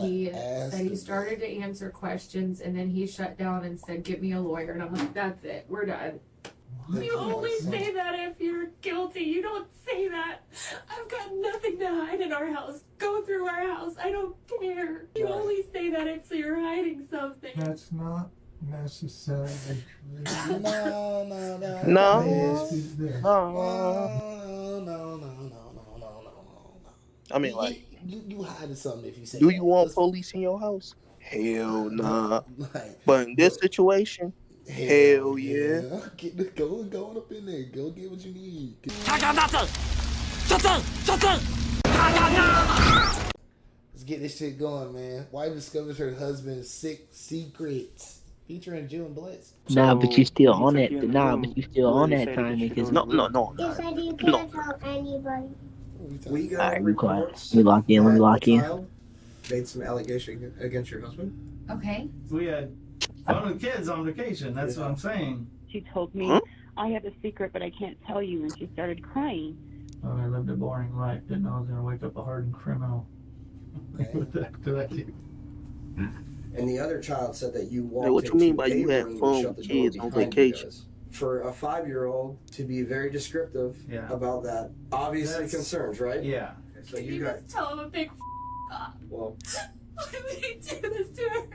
He said he started to answer questions and then he shut down and said, "Get me a lawyer." And I'm like, "That's it. We're done." You only say that if you're guilty. You don't say that. I've got nothing to hide in our house. Go through our house. I don't care. You only say that if you're hiding something. That's not necessarily true. No. No. I mean, like, you hiding something if you say. do you want police in your house? Hell nah. But in this situation, hell yeah. Go up in there. Go get what you need. Let's get this shit going, man. Wife discovers her husband's sick secrets. Featuring Jill and Blitz. Nah, but you still on it. Nah, but you still on that time because No. You said you can't tell anybody. We got Alright, a we quiet. report We lock in. Let me that lock the in. child made some allegation against your husband. Okay. We had fun with kids on vacation. That's what I'm saying. She told me, I have a secret, but I can't tell you, and she started crying. Oh, I lived a boring life. Didn't know I was going to wake up a hardened criminal. With that to that kid. And the other child said that you walked Hey, what you into mean by a you had room and fun shut with the door kids on behind you vacation? guys. For a 5-year-old to be very descriptive about that, obviously concerns, right? Yeah. So you got. Just tell him a big up. Well, Why would he do this to her?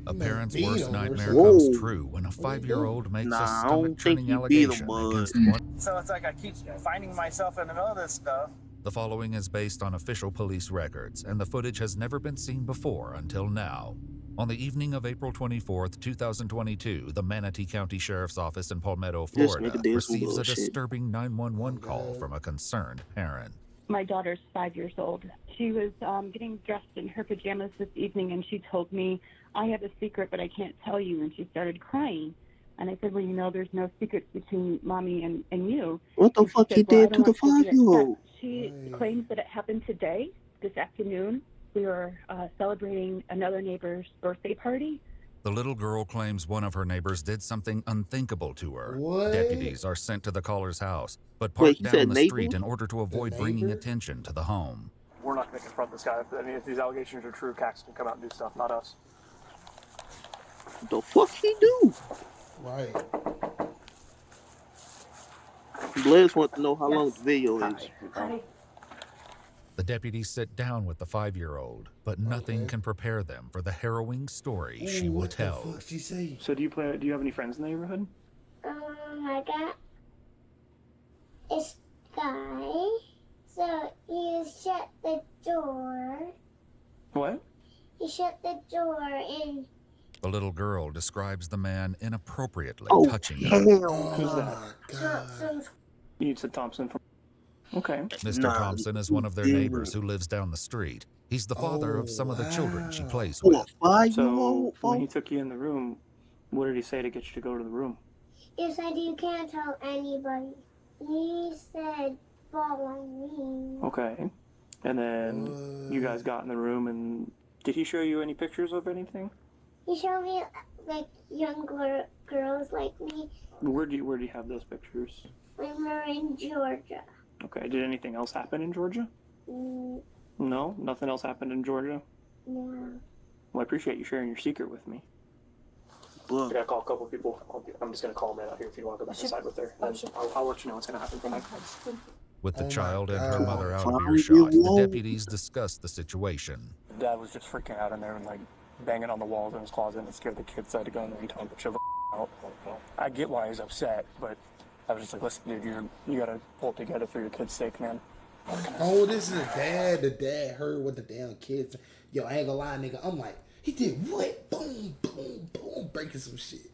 A parent's worst nightmare Whoa. comes true when a 5-year-old makes Nah, a I don't think stomach-turning he beat allegation him, bud. against one. So it's like I keep finding myself in the middle of this stuff. The following is based on official police records, and the footage has never been seen before until now. On the evening of April 24th, 2022, the Manatee County Sheriff's Office in Palmetto, This Florida, nigga did some receives a bullshit. disturbing 911 call from a concerned parent. My daughter's 5 years old. She was getting dressed in her pajamas this evening, and she told me, I have a secret, but I can't tell you, and she started crying. And I said, well, you know, there's no secrets between mommy and you. What the And she fuck said, he well, I did to don't the want you to be 5-year-old? upset. She claims that it happened today, this afternoon. We were celebrating another neighbor's birthday party. The little girl claims one of her neighbors did something unthinkable to her. What? Deputies are sent to the caller's house, but Wait, park he down said the neighbor? street in order to avoid bringing neighbor? attention to the home. We're not going to confront this guy. I mean, if these allegations are true, Cax can come out and do stuff, not us. What the fuck he do? Right. Blaze wants to know how long the video is. The deputies sit down with the 5-year-old, but nothing can prepare them for the harrowing story she will What the tell. fuck she say? So do you have any friends in the neighborhood? I got this guy. So he shut the door. What? He shut the door and The little girl describes the man inappropriately Oh, touching her. hell. Who's that? Oh, God. some You said Thompson from... Okay. Mr. Nah, Thompson is one of their dude. neighbors who lives down the street. He's the father of some of the children she plays Oh, with. a 5-year-old? So when he folks? took you in the room, what did he say to get you to go to the room? You said you can't tell anybody. He said follow me. Okay. And then you guys got in the room, and did he show you any pictures of anything? He showed me like young girls like me Where do you have those pictures? when we were in Georgia. Okay. Did anything else happen in Georgia? Mm, No, nothing else happened in Georgia. no. Well, I appreciate you sharing your secret with me. Look, I gotta call a couple people. I'm just gonna call them out here if you want to go back inside with her. And I'll let you know what's gonna happen from there. With the Oh my child and her God. mother out of 5-year-old? earshot, the deputies discuss the situation. Dad was just freaking out in there and like banging on the walls in his closet, and it scared the kids. So I had to go in there and tell him to chill the out. I get why he's upset, but I was just like, listen, dude, you gotta pull it together for your kid's sake, man. Oh, this is the dad. The dad heard what the damn kids. Yo, I ain't gonna lie, nigga. I'm like, he did what? Boom, boom, boom, breaking some shit.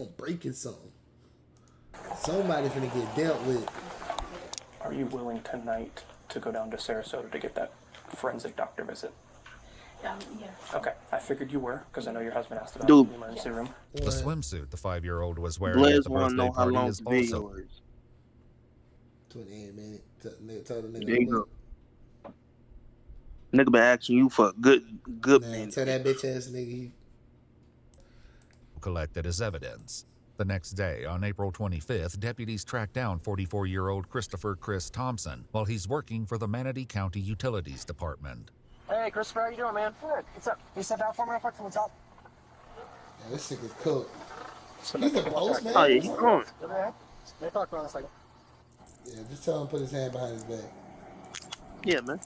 I'm breaking something. Somebody finna get dealt with. Are you willing tonight to go down to Sarasota to get that forensic doctor visit? Yeah. Okay, I figured you were, because I know your husband asked about Dude. the emergency room. The swimsuit the 5-year-old was wearing Blaze at the want to birthday know how party long is the video also... is. 28 minutes. Tell the nigga. There you go. Nigga been asking you for a good Man, minute. tell that bitch ass nigga. collected as evidence. The next day, on April 25th, deputies tracked down 44-year-old Christopher Chris Thompson while he's working for the Manatee County Utilities Department. Hey, Christopher, how you doing, man? Good. What's up? Can you step out for me real quick? What's up? Yeah, this shit is cooked. He's a postman. Oh, yeah, he's going. They talk about us like. Yeah, just tell him to put his hand behind his back. Yeah, man.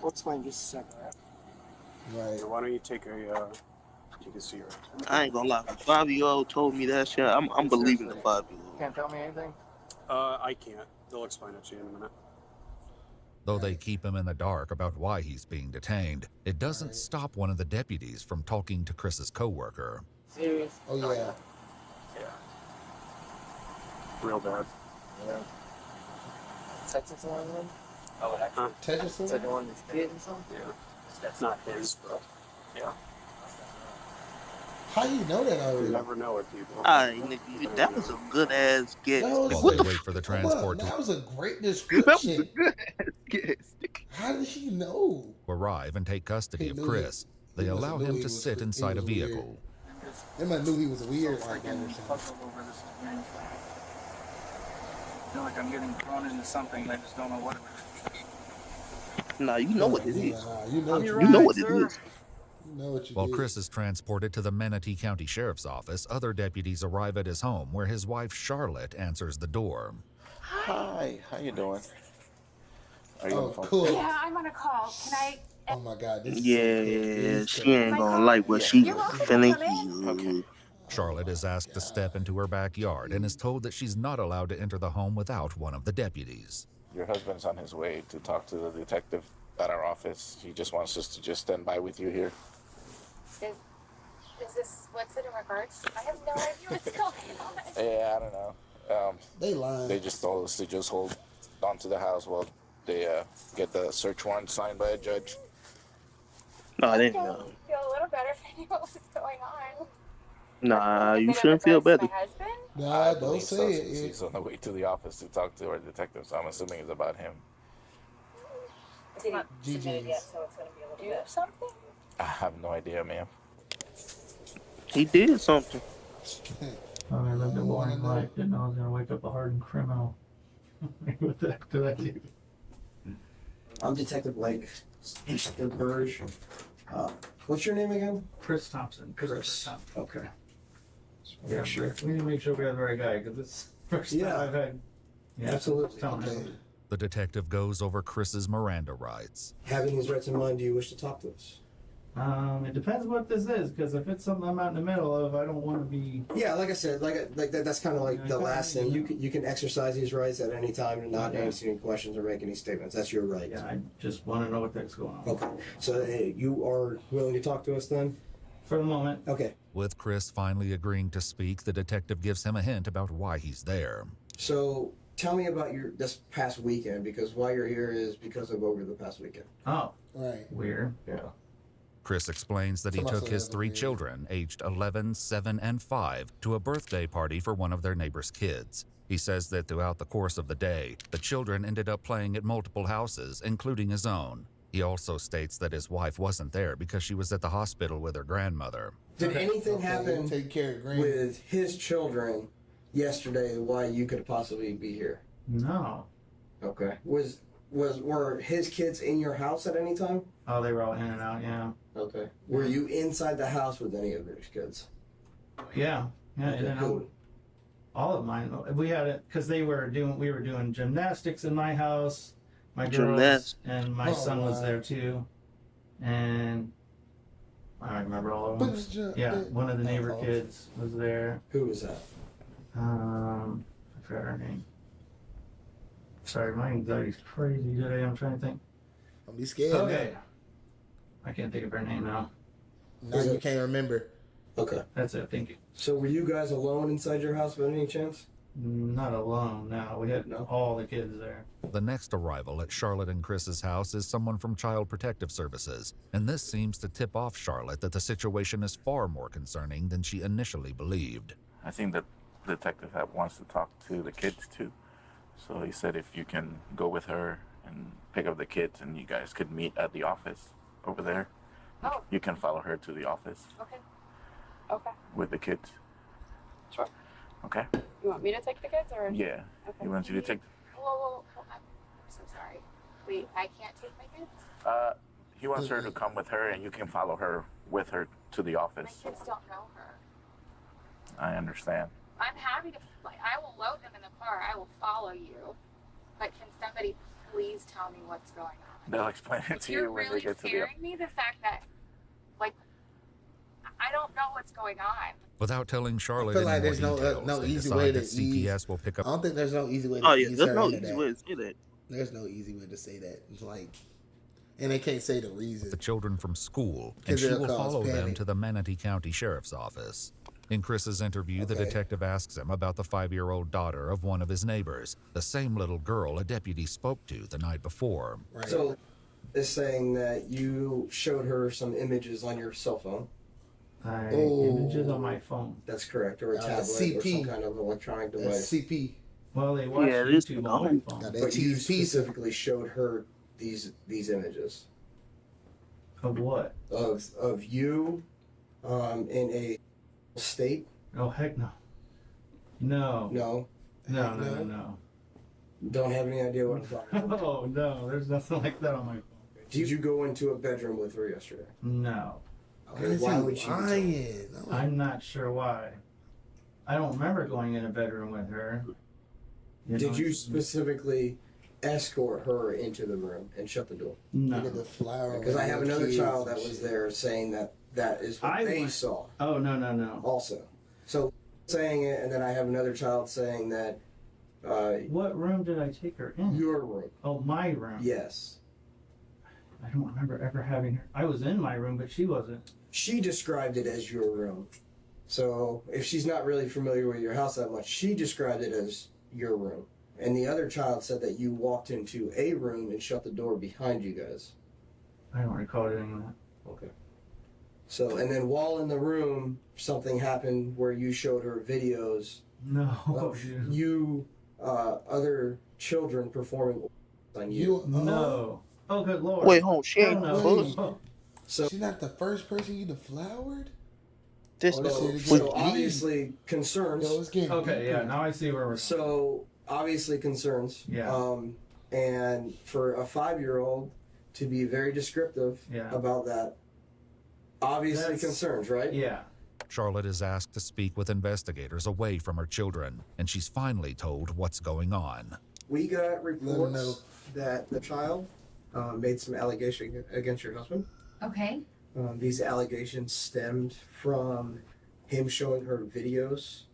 We'll explain in just a second, right? Right. Why don't you take a seat? I ain't gonna lie. If a 5-year-old told me that shit, I'm believing the 5-year-old. Can't tell me anything? I can't. They'll explain it to you in a minute. Though they keep him in the dark about why he's being detained, it doesn't stop one of the deputies from talking to Chris's coworker. Serious? Oh, yeah. Yeah. Real bad. Yeah. Texas one of them? Oh, huh? Texas one? Is that the one that's kid or something? Yeah. That's not his, bro. Yeah. How you know that You already? never know it, people. Nigga, that was a good ass guess. While they wait for the transport That to was a great description. Good ass guess. How did he know? arrive and take custody of knew Chris, they must allow have knew him he to was- sit he inside a was weird. vehicle. They might knew he was weird like that or something. I feel like I'm getting thrown into something and I just don't know what it is. Nah, you know what it is. You know what You know what it is. You know what you While did. Chris is transported to the Manatee County Sheriff's Office, other deputies arrive at his home where his wife Charlotte answers the door. Hi, how you doing? Are you Oh, on the phone? cool. Yeah, I'm on a call. Can I? Oh my God. This is Yeah, so cool. This is she cool. ain't gonna like what she You're welcome. finna Come hear. Charlotte is asked to step into her backyard and is told that she's not allowed to enter the home without one of the deputies. Your husband's on his way to talk to the detective at our office. He just wants us to just stand by with you here. Is this what's it in regards to? I have no idea what's going on. Yeah, I don't know. They lying. They just told us to just hold on to the house while they get the search warrant signed by a judge. No, I didn't I know. feel a little better if I knew what was going on. Nah, Is you it in shouldn't feel regards to better. My husband? Nah, I don't believe say so, it. since he's on the way to the office to talk to our detective, so I'm assuming it's about him. Is he not submitted yet, so it's going to be a little bit. Do something? I have no idea, ma'am. He did something. I mean, I lived a boring life. Didn't know I was gonna wake up a hardened criminal. What the heck did I do? I'm Detective Blake. The Burge. What's your name again? Chris Thompson. Chris. Thompson. Okay. Yeah, Sure. we need to make sure we have the right guy because it's the first Yeah. time I've had. Yeah, Absolutely. telling Okay. him. The detective goes over Chris's Miranda rights. Having these rights in mind, do you wish to talk to us? It depends what this is because if it's something I'm out in the middle of, I don't want to be. Yeah, like I said, like that, that's kind of like Yeah, the kinda, last thing. yeah. You can exercise these rights at any time and not Okay. answer any questions or make any statements. That's your right. Yeah, I just want to know what the heck's going on. Okay. So hey, you are willing to talk to us then? For the moment. Okay. With Chris finally agreeing to speak, the detective gives him a hint about why he's there. So tell me about this past weekend, because why you're here is because of over the past weekend. Oh, Right. weird. Yeah. Chris explains that he Somebody took said his that 3 weird. children, aged 11, 7, and 5, to a birthday party for one of their neighbor's kids. He says that throughout the course of the day, the children ended up playing at multiple houses, including his own. He also states that his wife wasn't there because she was at the hospital with her grandmother. Did anything happen Take care of Green. with his children yesterday why you could possibly be here? No. Okay. Were his kids in your house at any time? Oh, they were all in and out. Yeah. Okay. Were you inside the house with any of those kids? Yeah. Yeah. Okay, And then who? all of mine. We had it because we were doing gymnastics in my house. My girls Gymnastics. and my Oh, son was wow. there too. And I don't remember all of them. Yeah, one of the neighbor kids was there. Who was that? I forgot her name. Sorry, my anxiety's crazy today. I'm trying to think. Don't be scared. Okay. I can't think of her name now. Now you can't remember. Okay. That's it. Thank you. So were you guys alone inside your house by any chance? Not alone. No, we had all the kids there. The next arrival at Charlotte and Chris's house is someone from Child Protective Services, and this seems to tip off Charlotte that the situation is far more concerning than she initially believed. I think that the detective wants to talk to the kids too. So he said if you can go with her and pick up the kids and you guys could meet at the office over there. Oh. You can follow her to the office Okay. Okay. with the kids. Sure. Okay? You want me to take the kids or? Yeah. Okay. He wants you to take... Whoa, I'm so sorry. Wait, I can't take my kids? He wants her to come with her, and you can follow her with her to the office. My kids don't know her. I understand. I'm happy to, like, I will load them in the car. I will follow you. But can somebody please tell me what's going on? They'll explain it to you when they get to the. You're really scaring me, the fact that, like, I don't know what's going on. Without telling Charlotte I feel like any there's more details, no they easy decide way to that CPS will pick up. I don't think there's no easy way to there's no easy way to say that. There's no easy way to say that. It's like, and they can't say the reason. The children from school, and she will follow them to the Manatee County Sheriff's Office. In Chris's interview, the detective asks him about the 5-year-old daughter of one of his neighbors, the same little girl a deputy spoke to the night before. Right. So, it's saying that you showed her some images on your cell phone. Images on my phone. That's correct, or a tablet, or some kind of electronic device. CP. Well, they watch YouTube on my phone. But you specifically showed her these images. Of what? Of you, in a state. Oh heck no. No. No. No. Don't have any idea what I'm talking about. Oh no, there's nothing like that on my phone. Did you go into a bedroom with her yesterday? No. Okay, why would she? I'm not sure why. I don't remember going in a bedroom with her. Did you specifically escort her into the room and shut the door? No. Because I have another child that was there saying that is what they saw. Oh, no. Also. So saying it, and then I have another child saying that. What room did I take her in? Your room. Oh, my room? Yes. I don't remember ever having her. I was in my room, but she wasn't. She described it as your room. So if she's not really familiar with your house that much, she described it as your room. And the other child said that you walked into a room and shut the door behind you guys. I don't recall doing that. Okay. So, and then while in the room, something happened where you showed her videos of you, other children performing on you. No. Oh, good lord. Wait, hold on. She ain't So she's not the first person you deflowered? So obviously concerns. Okay, yeah, now I see where we're. So obviously concerns. Yeah. And for a 5-year-old to be very descriptive about that, obviously concerns, right? Yeah. Charlotte is asked to speak with investigators away from her children, and she's finally told what's going on. We got reports that the child made some allegation against your husband. Okay. These allegations stemmed from him showing her videos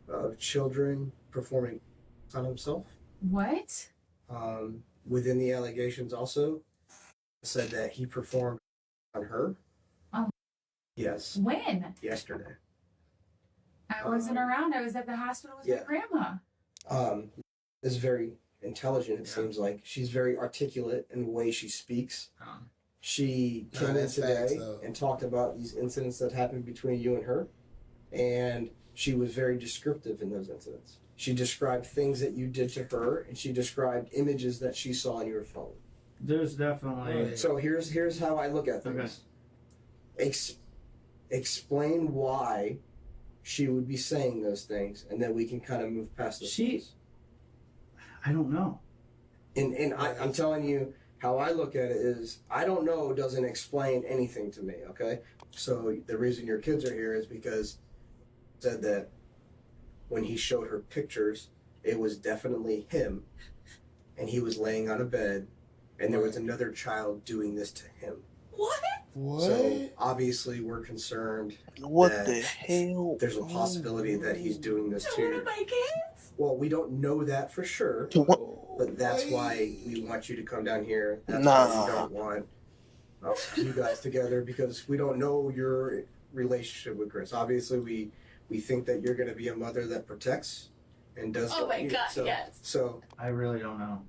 of children performing on himself. What? Within the allegations also said that he performed on her. Oh. Yes. When? Yesterday. I wasn't around. I was at the hospital with my grandma. Is very intelligent, it seems like. She's very articulate in the way she speaks. She came in today and talked about these incidents that happened between you and her, and she was very descriptive in those incidents. She described things that you did to her, and she described images that she saw on your phone. There's definitely. So here's how I look at things. Explain why she would be saying those things, and then we can kind of move past those things. I don't know. And I'm telling you, how I look at it is, I don't know doesn't explain anything to me, okay? So the reason your kids are here is because he said that when he showed her pictures, it was definitely him, and he was laying on a bed, and there was another child doing this to him. What? So obviously we're concerned What the hell? there's a possibility that he's doing this to One of my kids? Well, we don't know that for sure, but that's why we want you to come down here. That's Nah. why we don't want you guys together, because we don't know your relationship with Chris. Obviously, we think that you're going to be a mother that protects and does. Oh my God, yes. So I really don't know.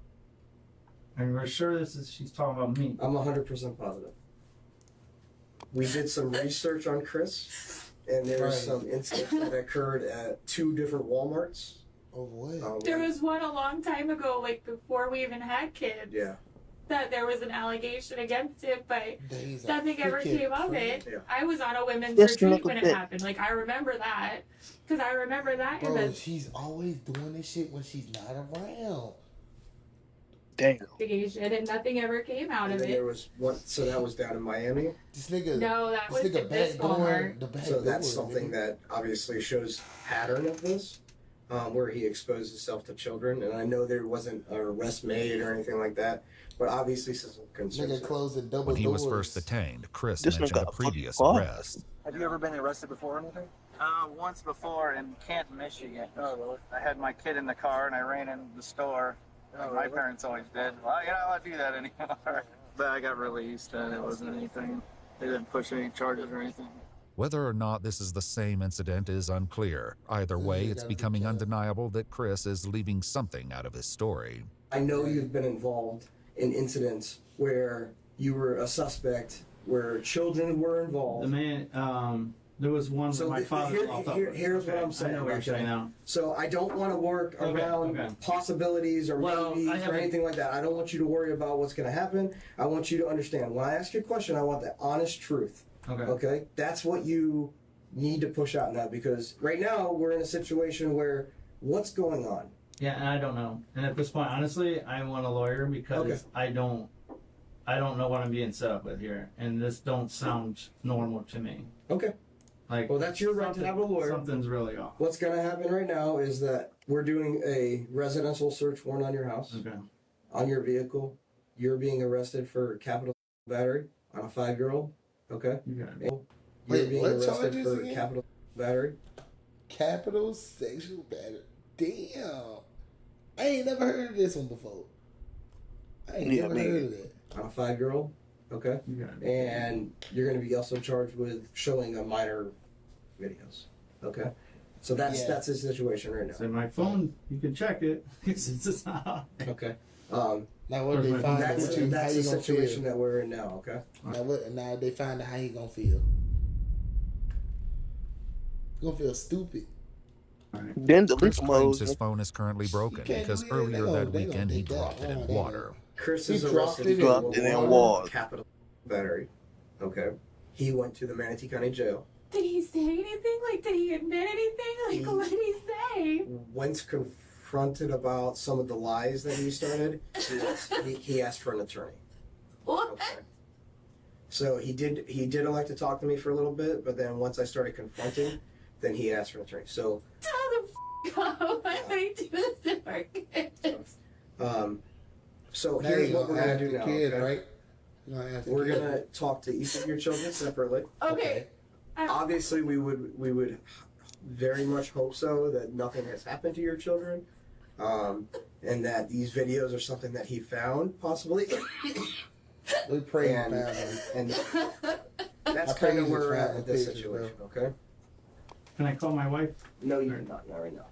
And we're sure she's talking about me. I'm 100% positive. We did some research on Chris, and there's some incidents that occurred at 2 different Walmarts. Oh, what? There was one a long time ago, like before we even had kids. Yeah. That there was an allegation against it, but nothing ever came of it. Yeah. I was on a women's Just retreat look when at it it. happened. Like, I remember that. Because I remember that. Bro, and she's always doing this shit when she's not around. Damn. investigation, and nothing ever came out And of then it. there was one. So that was down in Miami. This nigga. No, that was nigga in this Walmart. the back So that's door, something nigga. that obviously shows pattern of this, where he exposed himself to children. And I know there wasn't an arrest made or anything like that, but obviously some concerns. Nigga closing double When he was doors. first detained, Chris This mentioned nigga a a fucking previous fuck. arrest. Have you ever been arrested before or anything? Once before in Canton, Michigan. Oh, really? I had my kid in the car and I ran into the store. Like my parents always did. Well, you're not allowed to do that anymore. But I got released and it wasn't anything. They didn't push any charges or anything. Whether or not this is the same incident is unclear. Either way, it's becoming undeniable that Chris is leaving something out of his story. I know you've been involved in incidents where you were a suspect, where children were The involved. man, there was one So with my father. here's what I'm saying. I know what you're okay? saying now. So I don't want to work Okay, around okay. possibilities or Well, I maybes or haven't- anything like that. I don't want you to worry about what's going to happen. I want you to understand. When I ask you a question, I want the honest truth. Okay. Okay? That's what you need to push out now, because right now we're in a situation where what's going on? Yeah, and I don't know. And at this point, honestly, I want a lawyer because Okay. I don't know what I'm being set up with here, and this don't sound normal to me. Okay. Like, Well, that's your right to have a lawyer. Something's really off. What's going to happen right now is that we're doing a residential search warrant on your house, Okay. on your vehicle. You're being arrested for capital battery on a 5-year-old. Okay? You got it. You're Wait, being what arrested charges for again? capital battery Capital sexual battery. Damn. I ain't never heard of this one before. I ain't Yeah, never man. heard of that. on a 5-year-old. Okay? You got it. And you're going to be also charged with showing a minor videos. Okay? So that's Yeah. that's his situation right So now. my phone, you can check it. It's not. Okay. Now what they That's- find out That's what you, how that's you the gonna situation feel? that we're in now. Okay? Now they find out how you gonna feel. You gonna feel stupid. Then delete Chris them claims hoes. his phone is currently broken can't because delete it. earlier that They gonna weekend he dig that. dropped it in They water. Chris He is dropped arrested it in- for Dropped it in one water. capital battery. Okay. He went to the Manatee County Jail. Did he say anything? Like, did he admit anything? Like, what did he say? When confronted about some of the lies that he started, he asked for an attorney. What? Okay. So he did elect to talk to me for a little bit, but then once I started confronting, then he asked for an attorney. So Tell the f up. Why would he do this to our kids? so Now here's you what we're gonna gonna ask do the now. kid, Okay? right? You gonna ask the We're kid. gonna talk to each of your children separately. Okay. Obviously, we would very much hope so that nothing has happened to your children, and that these videos are something that he found possibly. We pray and, and found them. and that's I pray kind of you where we're just at found with the this pictures, situation. Okay. Can I call my wife? No, you're not right now.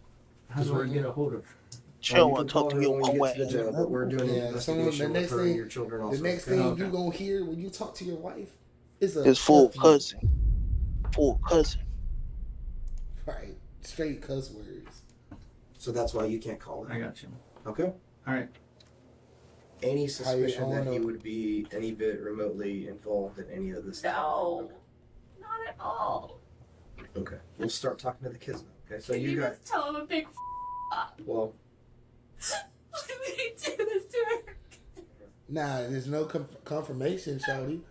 How do I get a hold of her? She don't You want can to talk call to her you when you one get to the jail, way. but we're doing an Yeah, someone, investigation the with next her and thing, your children also. the next okay? thing Okay. you gonna hear when you talk to your wife is a His full F you. cousin. Full cousin. Right, straight cuss words. So that's why you can't call I her. got you. Okay. All right. Any suspicion that he up? would be any bit remotely involved in any of this? No. Not at all. Okay. We'll start talking to the kids now. Okay. So Can you you got just tell him a big up? well. Why would he do this to her? Nah, there's no confirmation, shawty.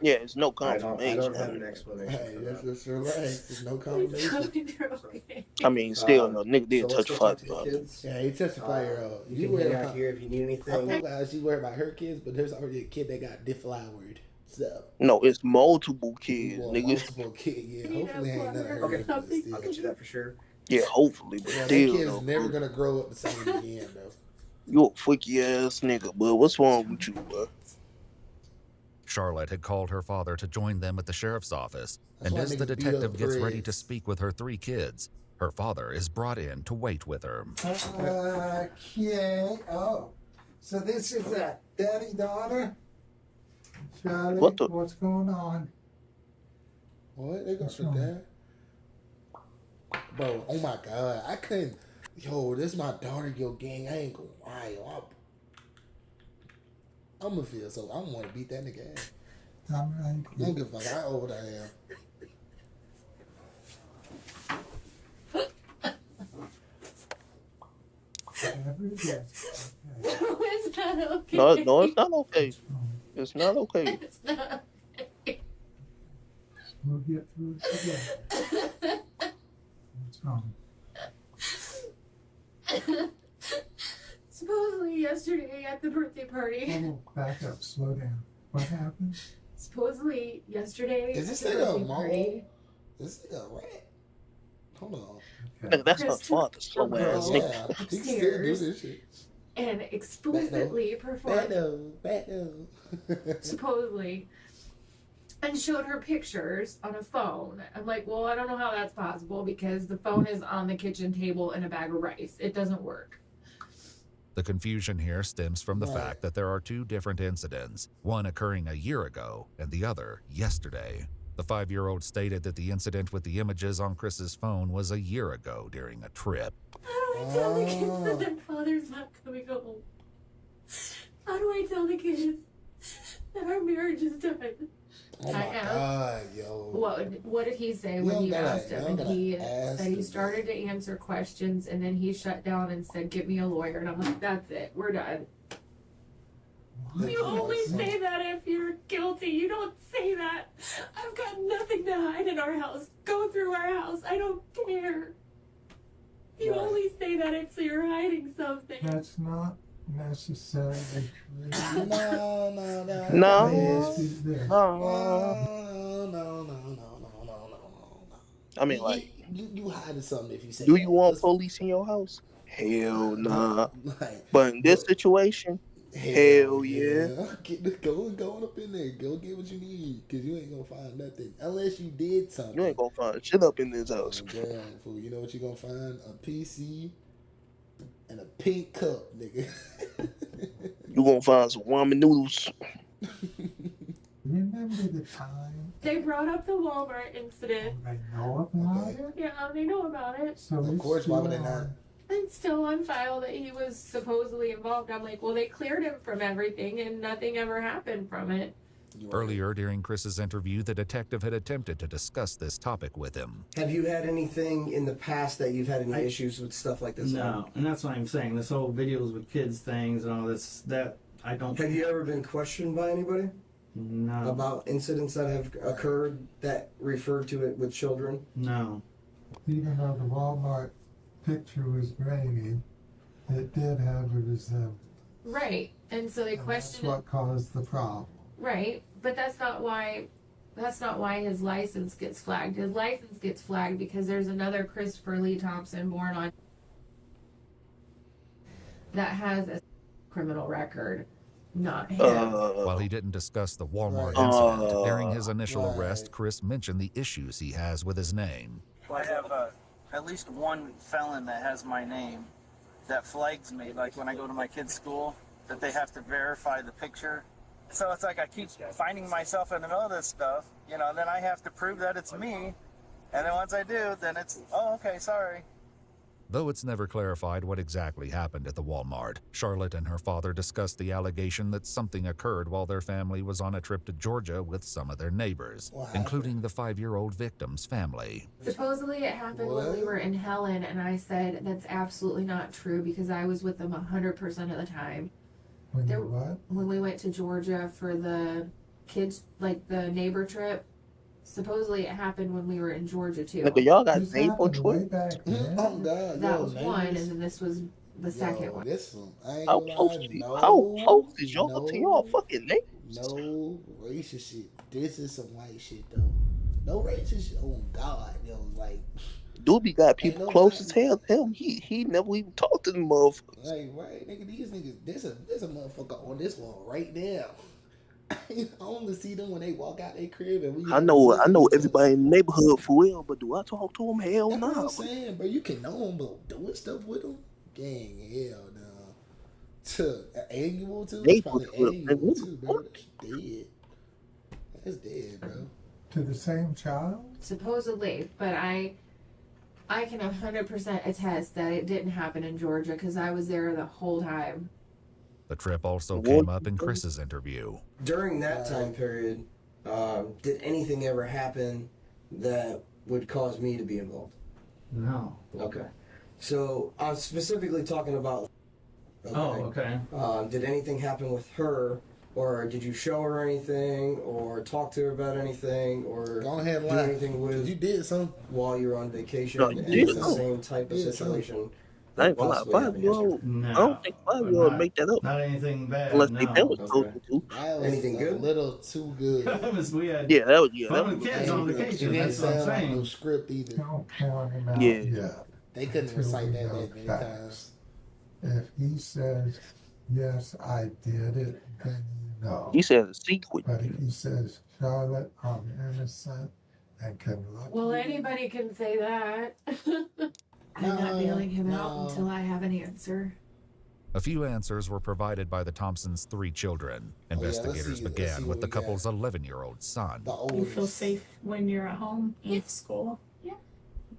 Yeah, it's no I don't confirmation. have an explanation. Hey, for that's that. just relax. There's no Please confirmation. tell me you're okay. I mean, still, no nigga So did let's touch go a talk to 5 the kids. Yeah, he testified her. You You can worry hang out about here if you need I anything. think she worried about her kids, but there's already a kid that got deflowered. So No, it's multiple you kids, want nigga. multiple kids. Yeah, You hopefully know, ain't none of her. Okay. but still. I'll get you that for sure. Yeah, hopefully, but Yeah, that still, kid's though. never gonna grow up the same again, though. You a freaky ass nigga, but what's wrong with you, bro? Charlotte had called her father to join them at the sheriff's office, That's and why as the niggas beat detective up gets ready Chris. to speak with her 3 kids, her father is brought in to wait with her. Okay. Oh, so this is a daddy-daughter? Charlie, What the- what's going on? What? They got What's your wrong? dad? Bro, oh my god. I couldn't. Yo, this my daughter, yo, gang. I ain't gonna lie, yo. I'm gonna feel so. I'm gonna beat that nigga ass. I'm I don't give a fuck how old I am. right. Who is that? not okay. No, it's not okay. It's not okay. It's not. We'll get through it together. What's wrong? Supposedly yesterday at the birthday party. Oh, back up, slow down. What happened? Supposedly yesterday. Is this at the nigga a birthday mole? party, This nigga a rat? Hold on. Nigga, that's her Chris father, took slow the ass girl nigga. He can still do this shit. and explicitly performed, supposedly, and showed her pictures on a phone. I'm like, well, I don't know how that's possible because the phone is on the kitchen table in a bag of rice. It doesn't work. The confusion here stems from the Right. fact that there are two different incidents, one occurring a year ago and the other yesterday. The 5-year-old stated that the incident with the images on Chris's phone was a year ago during a trip. How do I tell the kids that their father's not coming home? How do I tell the kids that our marriage is done? Oh my God, yo. What did he say You when don't you gotta- asked you him? don't And gotta he ask said he him. started to answer questions and then he shut down and said, "Get me a lawyer." And I'm like, "That's it. We're done." You only say that if you're guilty. You don't say that. I've got nothing to hide in our house. Go through our house. I don't care. You Right. only say that if you're hiding something. That's not necessarily true. No. No. Yes, is this. No. I mean, like, you hiding something if you say do that. you want police in your house? Hell nah. Like, But in this situation, hell yeah. Go up in there. Go get what you need, cause you ain't gonna find nothing unless you did something. You ain't gonna find shit up in this house. Damn, fool. You know what you gonna find? A PC and a pink cup, nigga. You gonna find some ramen noodles. Remember the time They brought up the Walmart incident. they know about it? Yeah, they know about it. So Of it's course, why would they still not? on. It's still on file that he was supposedly involved. I'm like, well, they cleared him from everything and nothing ever happened from it. Earlier during Chris's interview, the detective had attempted to discuss this topic with him. Have you had anything in the past that you've had any issues with stuff like this? No, and that's what I'm saying. This whole videos with kids things and all this, that I don't. Have you ever been questioned by anybody No. about incidents that have occurred that referred to it with children? No. Even though the Walmart picture was grainy, it did have a resemblance. Right. And so they That's questioned what caused the problem. Right, but that's not why his license gets flagged. His license gets flagged because there's another Christopher Lee Thompson born on that has a criminal record, not him. While he didn't discuss the Walmart incident, during his initial arrest, Chris mentioned the issues he has with his name. I have at least one felon that has my name that flags me, like when I go to my kid's school, that they have to verify the picture. So it's like I keep finding myself in the middle of this stuff, you know, and then I have to prove that it's me. And then once I do, then it's, oh, okay, sorry. Though it's never clarified what exactly happened at the Walmart, Charlotte and her father discussed the allegation that something occurred while their family was on a trip to Georgia with some of their neighbors, including the 5-year-old victim's family. Supposedly it happened when we were in Helen, and I said that's absolutely not true because I was with them 100% of the time. When you what? When we went to Georgia for the kids, like the neighbor trip, supposedly it happened when we were in Georgia too. Nigga, y'all got This neighbor happened way trip? back then. Oh God, That yo, was neighbors. one, and then this was the second one. This one, I ain't How gonna close, lie, how close is y'all to y'all fucking neighbors? No racist shit. This is some white shit though. No racist shit. Oh God, yo, like Doobie got people no close as hell to him. He never even talked to them motherfuckers. Like, right, nigga, these niggas, there's a motherfucker on this wall right now. I only see them when they walk out their crib and we. I know everybody in the neighborhood for real, but do I talk to them? Hell That's what no. I'm saying, bro. You can know them, but doing stuff with them, gang, hell no. Annual too. It's probably annual too, bro. That's dead. That's dead, bro. To the same child? Supposedly, but I can 100% attest that it didn't happen in Georgia because I was there the whole time. The trip also came up in Chris's interview. During that time period, did anything ever happen that would cause me to be involved? No. Okay. So I'm specifically talking about Oh, okay. Did anything happen with her, or did you show her anything, or talk to her about anything, or Go ahead and do lie. anything with You did something while you were on vacation? No, and you it's did the same type of Did situation. I ain't gonna lie, Possibly happened yesterday. 5-year-old. No. I don't think 5-year-old make that up Not anything bad. unless no. they parents told Okay. them to. That was Anything a good? little too good. We had Yeah, that was fun with kids on It vacation. didn't That's what I'm sound like no saying. script either. Don't count him out Yeah. yet. They couldn't until recite we that know many facts. times. If he says, yes, I did it, then you know. He said a secret. But if he says, Charlotte, I'm innocent and can look Well, you anybody can say that. I'm not bailing him out until I have an answer. A few answers were provided by the Thompsons' 3 children. Investigators let's began see with what the we got. couple's 11-year-old son. The You feel oldest. safe when you're at home in school? Yeah.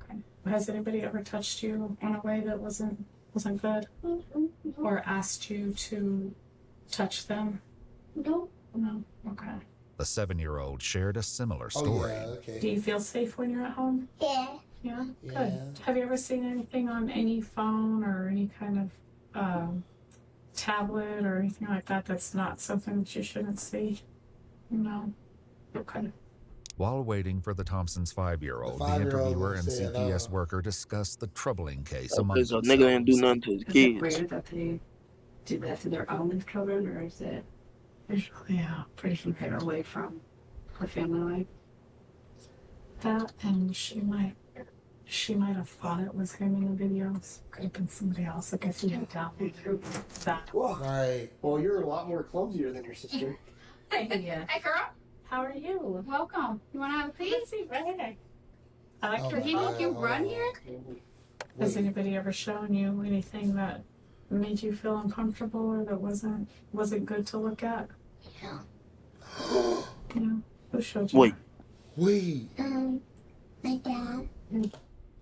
Okay. Has anybody ever touched you in a way that wasn't good, or asked you to touch them? No. No. Okay. The 7-year-old shared a similar Oh, story. yeah, Do okay. you feel safe when you're at home? Yeah. Yeah. Yeah. Good. Have you ever seen anything on any phone or any kind of tablet or anything like that that's not something that you shouldn't see? No. Okay. While waiting for the Thompsons' 5-year-old, The the 5-year-old interviewer and said, CPS worker discussed the troubling case among Because a themselves. nigga didn't do nothing to his Is it kids. weird that they do that to their own children, or is it Yeah. pretty compare away from her family life? That, and she might have thought it was him in the videos. Could have been somebody else. Like if you didn't tell me that. Whoa. Right. Well, you're a lot more clumsier than your sister. Yeah. Hey, girl. How are you? Welcome. You want to have a Let's seat? see. Right here. I like Oh, your Did he make you run here? Has anybody ever shown you anything that made you feel uncomfortable or that wasn't good to look at? Yeah. Yeah. Who showed you? Wait, Wait. My dad.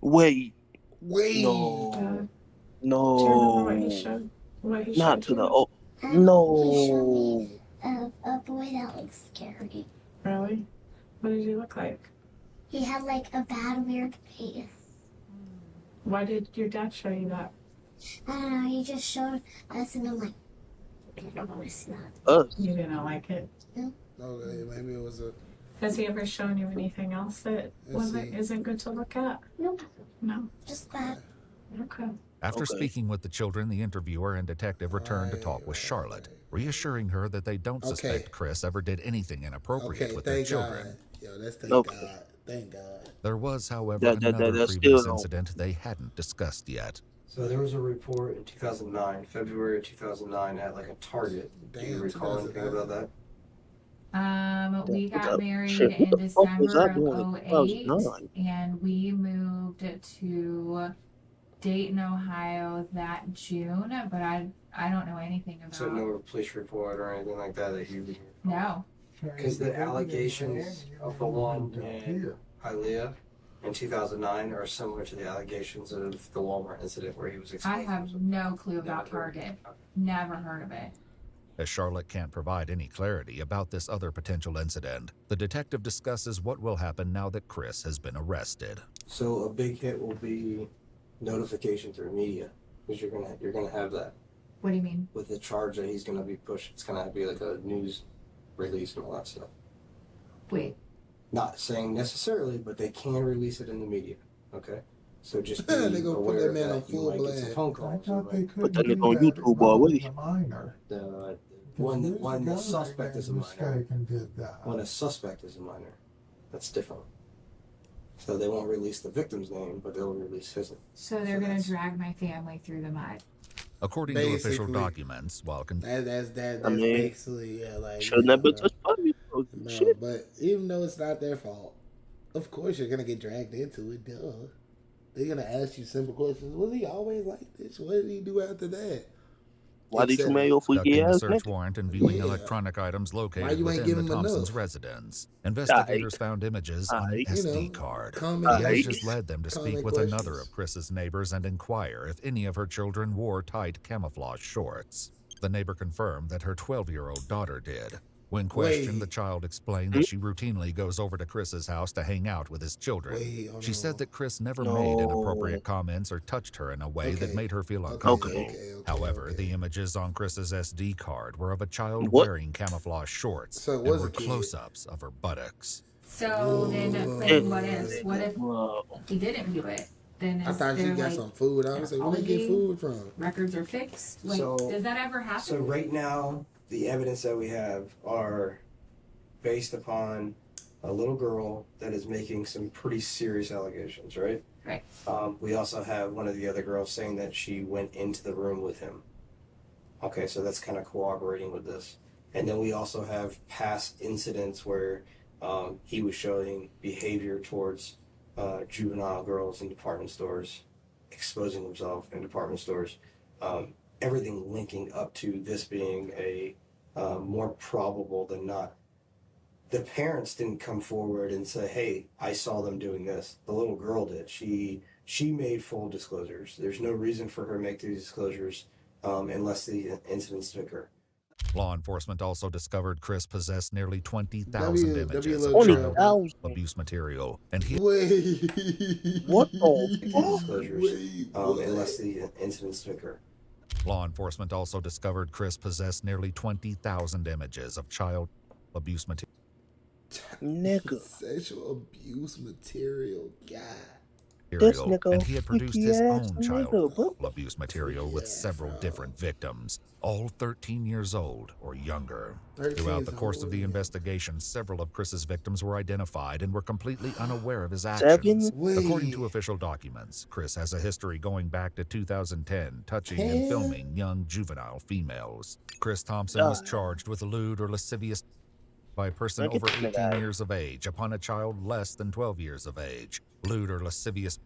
wait, Wait. no, Do you remember what he no, showed? What he not showed to you? the oh, He showed no. me a boy that looks scary. Really? What did he look like? He had like a bad, weird face. Why did your dad show you that? I don't know. He just showed us, and I'm like, I don't want to see that. Us. You didn't like it. Okay, maybe it was a. Has he ever shown you anything else that Let's see. isn't good to look at? Nope. No. Just that. Okay. After Okay. speaking with the children, the interviewer and detective returned to talk with Charlotte, reassuring her that they don't suspect Chris ever did anything inappropriate Okay, with their thank children. God. Yo, that's thank Okay. God. Thank God. There was, however, That another still previous don't- incident they hadn't discussed yet. So there was a report in 2009, February of 2009, at like a Target. Do you Damn, recall anything 2009. about that? We What's got up? married Shit, in what the fuck was I December doing of in 08, 2009? and we moved to Dayton, Ohio that June, but I don't know anything about. So no police report or anything like that that you. No. Because the allegations of the one in Hialeah in 2009 are similar to the allegations of the Walmart incident where he was I exposed. have no clue about Target. Never heard of it. As Charlotte can't provide any clarity about this other potential incident, the detective discusses what will happen now that Chris has been arrested. So a big hit will be notification through media, because you're gonna have that What do you mean? with the charge that he's gonna be pushed. It's gonna be like a news release and all that stuff. Wait. Not saying necessarily, but they can release it in the media. Okay, so just be They gonna put aware that man on that you full might get some blast. phone I calls. thought they Like couldn't that do nigga on that YouTube involving already. a minor. when the suspect is a minor. Mistaken did that. When a suspect is a minor, that's different. So they won't release the victim's name, but they'll release his name. So they're gonna drag my family through the mud. According to official Basically. documents, while That's I mean, basically like. shouldn't have been touched by me. No, Shit. but even though it's not their fault, of course you're gonna get dragged into it. Duh. They're gonna ask you simple questions. Was he always like this? What did he do after that? Why did you Etc. marry your freaky conducting a ass search nigga? warrant and viewing Yeah. electronic items Why located you ain't within giving the him Thompsons' enough? residence. Investigators found images on an Aight. You know, SD card. common The Aight. images led them to Common speak with another questions. of Chris's neighbors and inquire if any of her children wore tight camouflage shorts. The neighbor confirmed that her 12-year-old daughter did. When questioned, the child explained that she routinely goes over to Chris's house to hang out with his children. She said that Chris never made inappropriate comments or touched her in a way that made her feel uncomfortable. However, the images on Chris's SD card were of a child wearing camouflage shorts and were close-ups of her buttocks. So then playing what if? What if he didn't do it? Then I thought she got some food. I was like, where they get food from? Records are fixed. Like, So- does that ever happen? So right now, the evidence that we have are based upon a little girl that is making some pretty serious allegations, right? Right. We also have one of the other girls saying that she went into the room with him. Okay, so that's kind of cooperating with this. And then we also have past incidents where he was showing behavior towards juvenile girls in department stores, exposing himself in department stores. Everything linking up to this being a more probable than not. The parents didn't come forward and say, hey, I saw them doing this. The little girl did. She made full disclosures. There's no reason for her to make these disclosures unless the incidents occur. Law enforcement also discovered Chris possessed nearly 20,000 images of 20,000. child abuse material, and he What the Disclosures unless the incidents occur. Law enforcement also discovered Chris possessed nearly 20,000 images of child abuse material. Nigga. Sexual abuse material. God. This nigga And he had produced his freaky own ass child nigga, bro. abuse material with several different victims, all 13 years old or younger. 13 Throughout the years course of old, the investigation, several of Chris's victims were identified and were completely unaware of his actions. According to official documents, Chris has a history going back to 2010, touching and filming young juvenile females. Chris Thompson was charged with lewd or lascivious by a person Look at over this 18 guy. years of age upon a child less than 12 years of age. Lewd or lascivious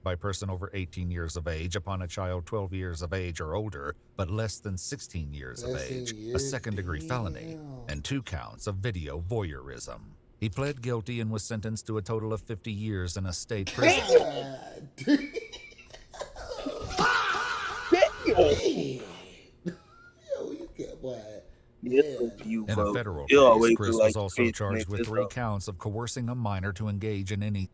by a person over 18 years of age upon a child 12 years of age or older, but less than 16 years of age, a second-degree felony, and 2 counts of video voyeurism. He pled guilty and was sentenced to a total of 50 years in a state prison. In a federal case, Chris was also charged with 3 counts of coercing a minor to engage in any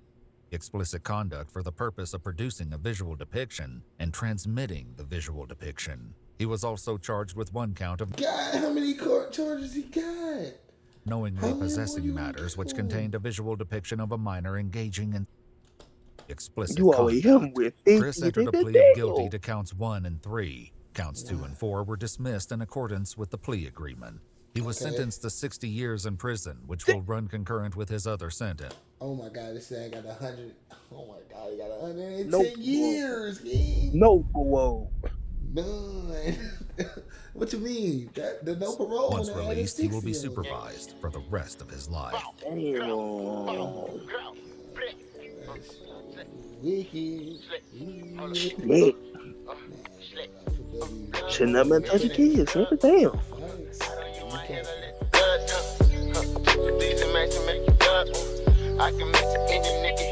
explicit conduct for the purpose of producing a visual depiction and transmitting the visual depiction. He was also charged with 1 count of God, how many court charges he got? knowingly possessing matters which contained a visual depiction of a minor engaging in explicit You always him conduct. with Chris entered a plea of guilty to counts 1 and 3. Counts 2 and 4 were dismissed in accordance with the plea agreement. He was sentenced to 60 years in prison, which will run concurrent with his other sentence. Oh my God, this thing got 100. Oh my God, he got 110 No years. King. No parole. None. What you mean? The no parole. Once and the released, he will be 60 supervised for the rest of his life. Wicked. Man. Shouldn't have been touching kids. Nigga, damn. I can mix any nigga.